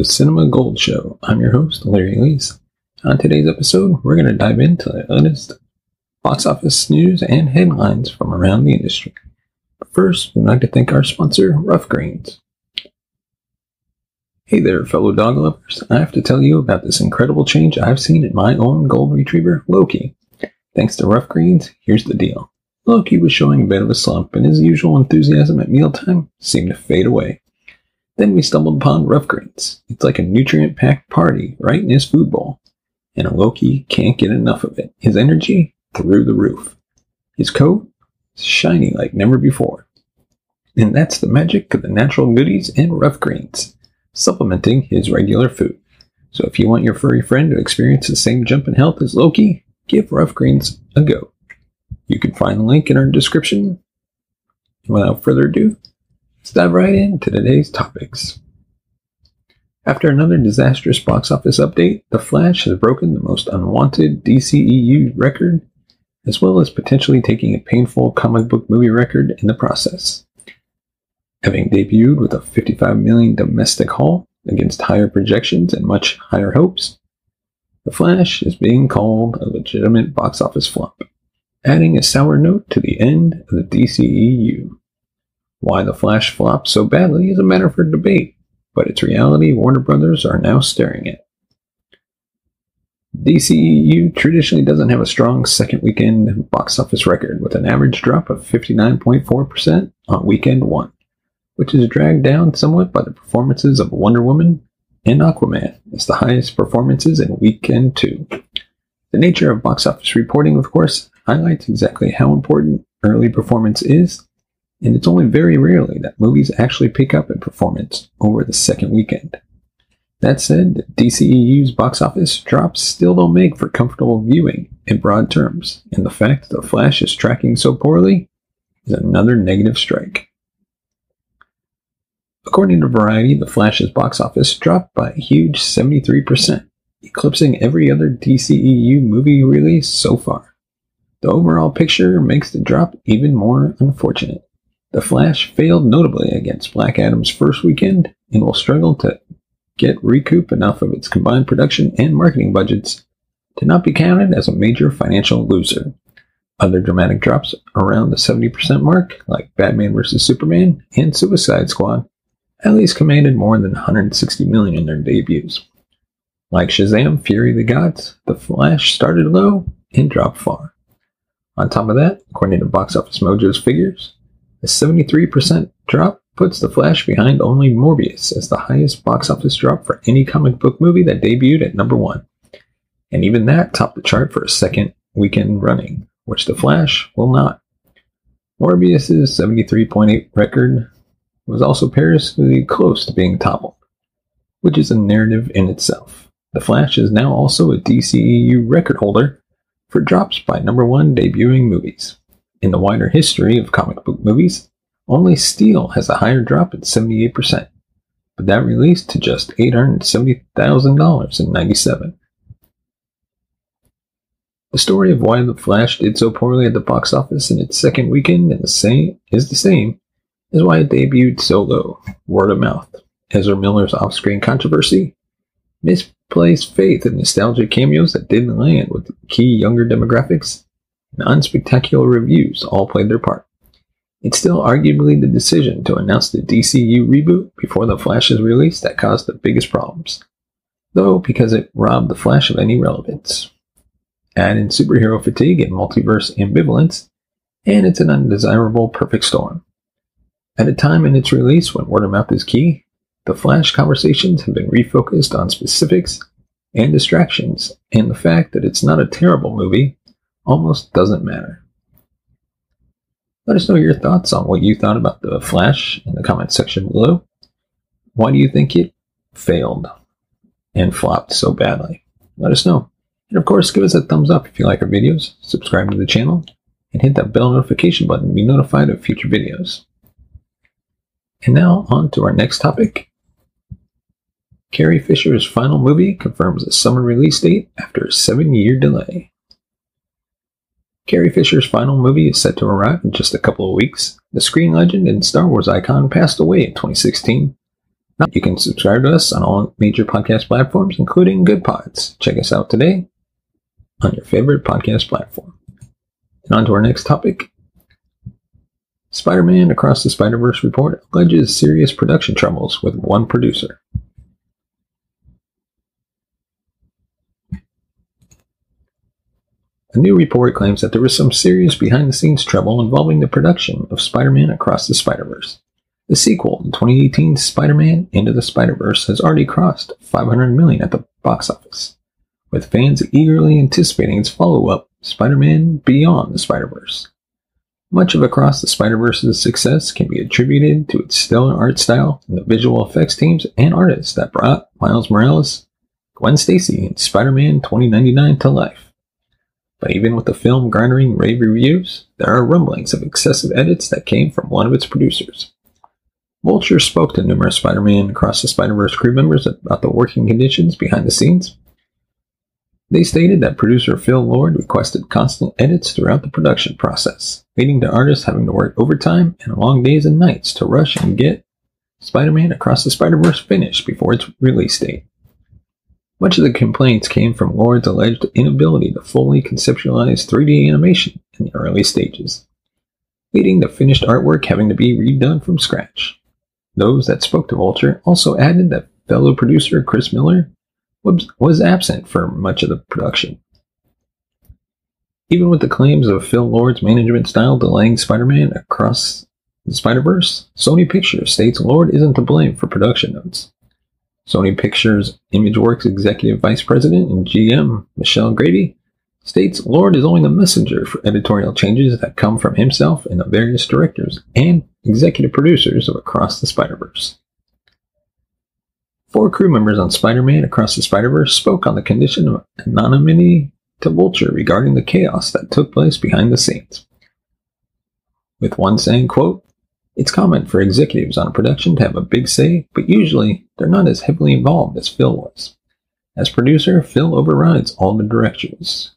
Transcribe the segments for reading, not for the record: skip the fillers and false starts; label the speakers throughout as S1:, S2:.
S1: the Cinema Gold Show. I'm your host, Larry Elise. On today's episode, we're going to dive into the latest box office news and headlines from around the industry. But first, we'd like to thank our sponsor, Rough Greens. Hey there, fellow dog lovers. I have to tell you about this incredible change I've seen in my own gold retriever, Loki. Thanks to Rough Greens, here's the deal. Loki was showing a bit of a slump, and his usual enthusiasm at mealtime seemed to fade away. Then we stumbled upon Rough Greens. It's like a nutrient-packed party right in his food bowl. And Loki can't get enough of it. His energy, through the roof. His coat, shiny like never before. And that's the magic of the natural goodies in Rough Greens, supplementing his regular food. So if you want your furry friend to experience the same jump in health as Loki, give Rough Greens a go. You can find the link in our description. And without further ado, let's dive right into today's topics. After another disastrous box office update, The Flash has broken the most unwanted DCEU record, as well as potentially taking a painful comic book movie record in the process. Having debuted with a $55 million domestic haul against higher projections and much higher hopes, The Flash is being called a legitimate box office flop, adding a sour note to the end of the DCEU. Why The Flash flopped so badly is a matter for debate, but its reality Warner Brothers are now staring at. DCEU traditionally doesn't have a strong second weekend box office record, with an average drop of 59.4% on weekend one, which is dragged down somewhat by the performances of Wonder Woman and Aquaman as the highest performances in weekend two. The nature of box office reporting, of course, highlights exactly how important early performance is, and it's only very rarely that movies actually pick up in performance over the second weekend. That said, DCEU's box office drops still don't make for comfortable viewing in broad terms, and the fact that The Flash is tracking so poorly is another negative strike. According to Variety, The Flash's box office dropped by a huge 73%, eclipsing every other DCEU movie release so far. The overall picture makes the drop even more unfortunate. The Flash failed notably against Black Adam's first weekend and will struggle to recoup enough of its combined production and marketing budgets to not be counted as a major financial loser. Other dramatic drops around the 70% mark, like Batman vs. Superman and Suicide Squad, at least commanded more than $160 million in their debuts. Like Shazam! Fury of the Gods, The Flash started low and dropped far. On top of that, according to Box Office Mojo's figures, a 73% drop puts The Flash behind only Morbius as the highest box office drop for any comic book movie that debuted at number one. And even that topped the chart for a second weekend running, which The Flash will not. Morbius's 73.8 record was also perilously close to being toppled, which is a narrative in itself. The Flash is now also a DCEU record holder for drops by number one debuting movies. In the wider history of comic book movies, only Steel has a higher drop at 78%, but that released to just $870,000 in '97. The story of why The Flash did so poorly at the box office in its second weekend is the same as why it debuted so low: word of mouth, Ezra Miller's off-screen controversy, misplaced faith in nostalgic cameos that didn't land with key younger demographics, and unspectacular reviews all played their part. It's still arguably the decision to announce the DCU reboot before The Flash's release that caused the biggest problems, though because it robbed The Flash of any relevance. Add in superhero fatigue and multiverse ambivalence, and it's an undesirable perfect storm. At a time in its release when word of mouth is key, The Flash conversations have been refocused on specifics and distractions, and the fact that it's not a terrible movie almost doesn't matter. Let us know your thoughts on what you thought about The Flash in the comment section below. Why do you think it failed and flopped so badly? Let us know. And of course, give us a thumbs up if you like our videos, subscribe to the channel, and hit that bell notification button to be notified of future videos. And now, on to our next topic. Carrie Fisher's final movie confirms a summer release date after a 7-year delay. Carrie Fisher's final movie is set to arrive in just a couple of weeks. The screen legend and Star Wars icon passed away in 2016, Now, you can subscribe to us on all major podcast platforms, including Good Pods. Check us out today on your favorite podcast platform. And on to our next topic. Spider-Man Across the Spider-Verse report alleges serious production troubles with one producer. A new report claims that there was some serious behind-the-scenes trouble involving the production of Spider-Man Across the Spider-Verse. The sequel, the 2018 Spider-Man Into the Spider-Verse, has already crossed $500 million at the box office, with fans eagerly anticipating its follow-up, Spider-Man Beyond the Spider-Verse. Much of Across the Spider-Verse's success can be attributed to its stellar art style and the visual effects teams and artists that brought Miles Morales, Gwen Stacy, and Spider-Man 2099 to life. But even with the film garnering rave reviews, there are rumblings of excessive edits that came from one of its producers. Vulture spoke to numerous Spider-Man Across the Spider-Verse crew members about the working conditions behind the scenes. They stated that producer Phil Lord requested constant edits throughout the production process, leading to artists having to work overtime and long days and nights to rush and get Spider-Man Across the Spider-Verse finished before its release date. Much of the complaints came from Lord's alleged inability to fully conceptualize 3D animation in the early stages, leading to finished artwork having to be redone from scratch. Those that spoke to Vulture also added that fellow producer Chris Miller was absent for much of the production. Even with the claims of Phil Lord's management style delaying Spider-Man Across the Spider-Verse, Sony Pictures states Lord isn't to blame for production notes. Sony Pictures ImageWorks Executive Vice President and GM Michelle Grady states Lord is only the messenger for editorial changes that come from himself and the various directors and executive producers of Across the Spider-Verse. 4 crew members on Spider-Man Across the Spider-Verse spoke on the condition of anonymity to Vulture regarding the chaos that took place behind the scenes, with one saying, quote, "It's common for executives on a production to have a big say, but usually they're not as heavily involved as Phil was. As producer, Phil overrides all the directions.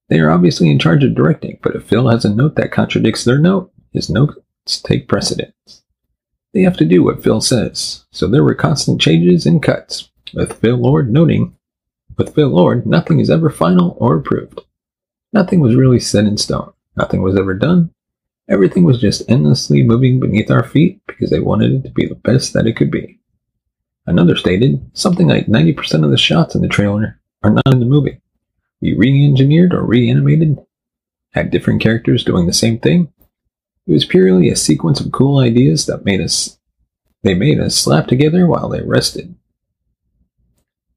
S1: They are obviously in charge of directing, but if Phil has a note that contradicts their note, his notes take precedence. They have to do what Phil says, so there were constant changes and cuts, with Phil Lord, nothing is ever final or approved. Nothing was really set in stone. Nothing was ever done. Everything was just endlessly moving beneath our feet because they wanted it to be the best that it could be." Another stated, "Something like 90% of the shots in the trailer are not in the movie. We re-engineered or reanimated, had different characters doing the same thing. It was purely a sequence of cool ideas that made us slap together while they rested.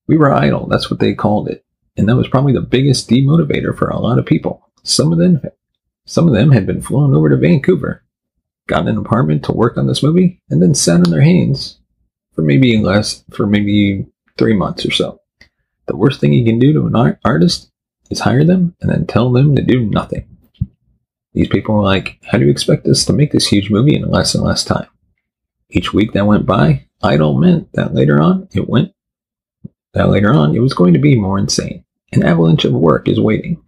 S1: We were idle, that's what they called it, and that was probably the biggest demotivator for a lot of people. Some of them had been flown over to Vancouver, got an apartment to work on this movie, and then sat on their hands for maybe 3 months or so. The worst thing you can do to an artist is hire them and then tell them to do nothing. These people were like, how do you expect us to make this huge movie in less and less time? Each week that went by, idle meant that later on it was going to be more insane. An avalanche of work is waiting."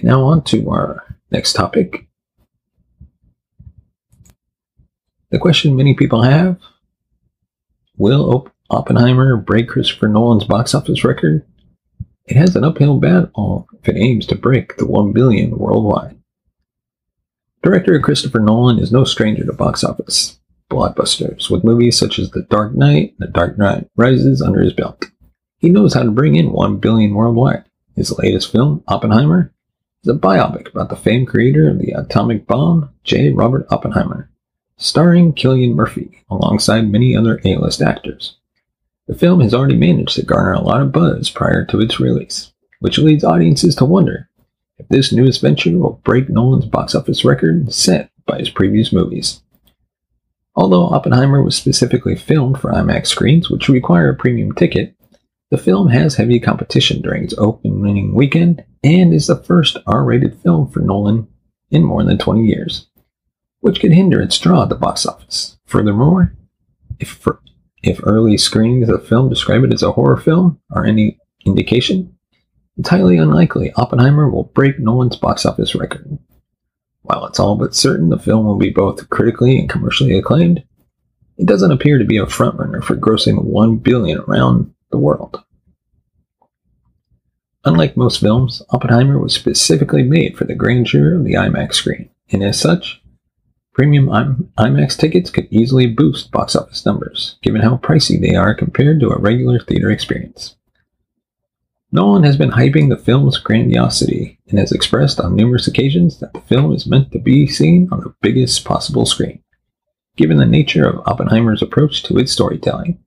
S1: Now on to our next topic. The question many people have, will Oppenheimer break Christopher Nolan's box office record? It has an uphill battle if it aims to break the $1 billion worldwide. Director Christopher Nolan is no stranger to box office blockbusters, with movies such as The Dark Knight and The Dark Knight Rises under his belt. He knows how to bring in $1 billion worldwide. His latest film, Oppenheimer, is a biopic about the famed creator of the atomic bomb, J. Robert Oppenheimer, starring Cillian Murphy, alongside many other A-list actors. The film has already managed to garner a lot of buzz prior to its release, which leads audiences to wonder if this newest venture will break Nolan's box office record set by his previous movies. Although Oppenheimer was specifically filmed for IMAX screens, which require a premium ticket, the film has heavy competition during its opening weekend and is the first R-rated film for Nolan in more than 20 years, which could hinder its draw at the box office. Furthermore, if early screenings of the film describe it as a horror film are any indication, it's highly unlikely Oppenheimer will break Nolan's box office record. While it's all but certain the film will be both critically and commercially acclaimed, it doesn't appear to be a frontrunner for grossing $1 billion around the world. Unlike most films, Oppenheimer was specifically made for the grandeur of the IMAX screen, and as such, premium IMAX tickets could easily boost box office numbers, given how pricey they are compared to a regular theater experience. Nolan has been hyping the film's grandiosity and has expressed on numerous occasions that the film is meant to be seen on the biggest possible screen, given the nature of Oppenheimer's approach to its storytelling.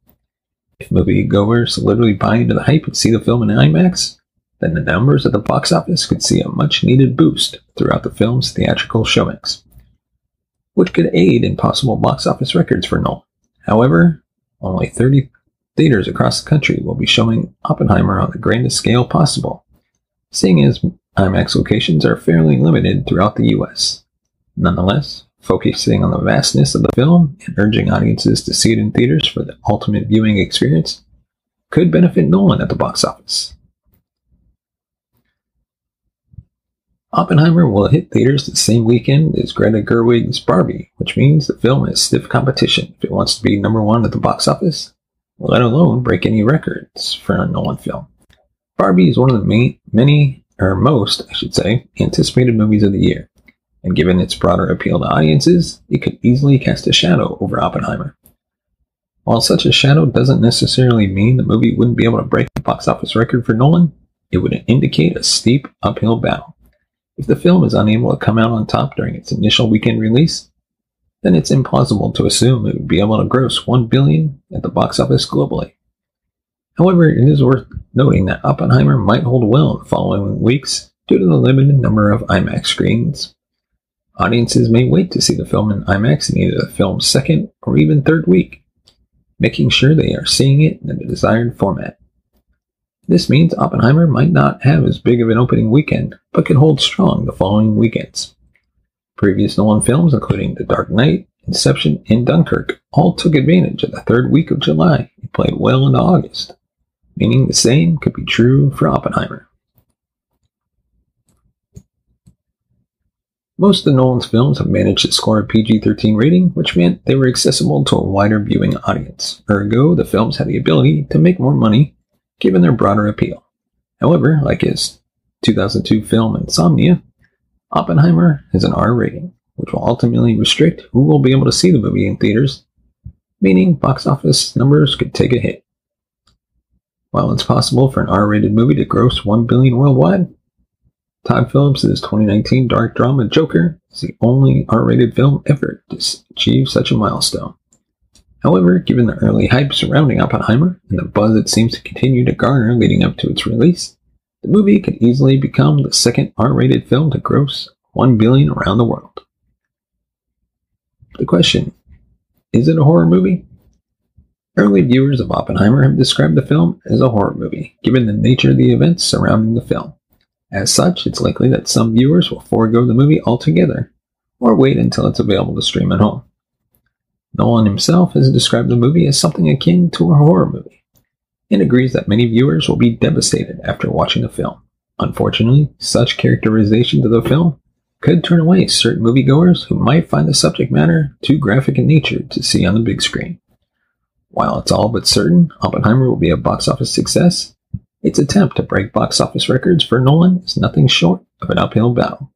S1: If moviegoers literally buy into the hype and see the film in IMAX, then the numbers at the box office could see a much-needed boost throughout the film's theatrical showings, which could aid in possible box office records for Nolan. However, only 30 theaters across the country will be showing Oppenheimer on the grandest scale possible, seeing as IMAX locations are fairly limited throughout the US. Nonetheless, focusing on the vastness of the film and urging audiences to see it in theaters for the ultimate viewing experience could benefit Nolan at the box office. Oppenheimer will hit theaters the same weekend as Greta Gerwig's Barbie, which means the film has stiff competition if it wants to be #1 at the box office, let alone break any records for a Nolan film. Barbie is one of the most anticipated movies of the year, and given its broader appeal to audiences, it could easily cast a shadow over Oppenheimer. While such a shadow doesn't necessarily mean the movie wouldn't be able to break the box office record for Nolan, it would indicate a steep uphill battle. If the film is unable to come out on top during its initial weekend release, then it's implausible to assume it would be able to gross $1 billion at the box office globally. However, it is worth noting that Oppenheimer might hold well in the following weeks due to the limited number of IMAX screens. Audiences may wait to see the film in IMAX in either the film's second or even third week, making sure they are seeing it in the desired format. This means Oppenheimer might not have as big of an opening weekend, but can hold strong the following weekends. Previous Nolan films, including The Dark Knight, Inception, and Dunkirk, all took advantage of the third week of July and played well into August, meaning the same could be true for Oppenheimer. Most of Nolan's films have managed to score a PG-13 rating, which meant they were accessible to a wider viewing audience. Ergo, the films had the ability to make more money given their broader appeal. However, like his 2002 film Insomnia, Oppenheimer has an R rating, which will ultimately restrict who will be able to see the movie in theaters, meaning box office numbers could take a hit. While it's possible for an R-rated movie to gross $1 billion worldwide, Todd Phillips' 2019 dark drama Joker is the only R-rated film ever to achieve such a milestone. However, given the early hype surrounding Oppenheimer and the buzz it seems to continue to garner leading up to its release, the movie could easily become the second R-rated film to gross $1 billion around the world. The question, is it a horror movie? Early viewers of Oppenheimer have described the film as a horror movie, given the nature of the events surrounding the film. As such, it's likely that some viewers will forego the movie altogether, or wait until it's available to stream at home. Nolan himself has described the movie as something akin to a horror movie, and agrees that many viewers will be devastated after watching the film. Unfortunately, such characterization of the film could turn away certain moviegoers who might find the subject matter too graphic in nature to see on the big screen. While it's all but certain Oppenheimer will be a box office success, its attempt to break box office records for Nolan is nothing short of an uphill battle.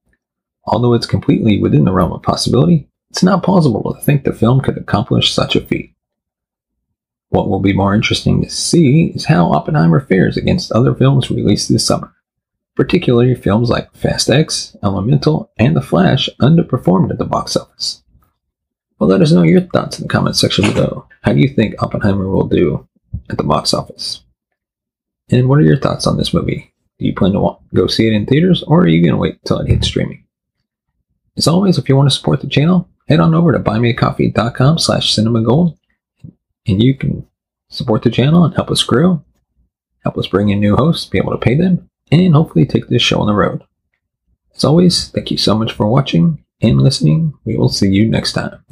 S1: Although it's completely within the realm of possibility, it's not plausible to think the film could accomplish such a feat. What will be more interesting to see is how Oppenheimer fares against other films released this summer. Particularly films like Fast X, Elemental, and The Flash underperformed at the box office. Well, let us know your thoughts in the comment section below. How do you think Oppenheimer will do at the box office? And what are your thoughts on this movie? Do you plan to go see it in theaters, or are you going to wait until it hits streaming? As always, if you want to support the channel, head on over to buymeacoffee.com/cinemagold, and you can support the channel and help us grow, help us bring in new hosts, be able to pay them, and hopefully take this show on the road. As always, thank you so much for watching and listening. We will see you next time.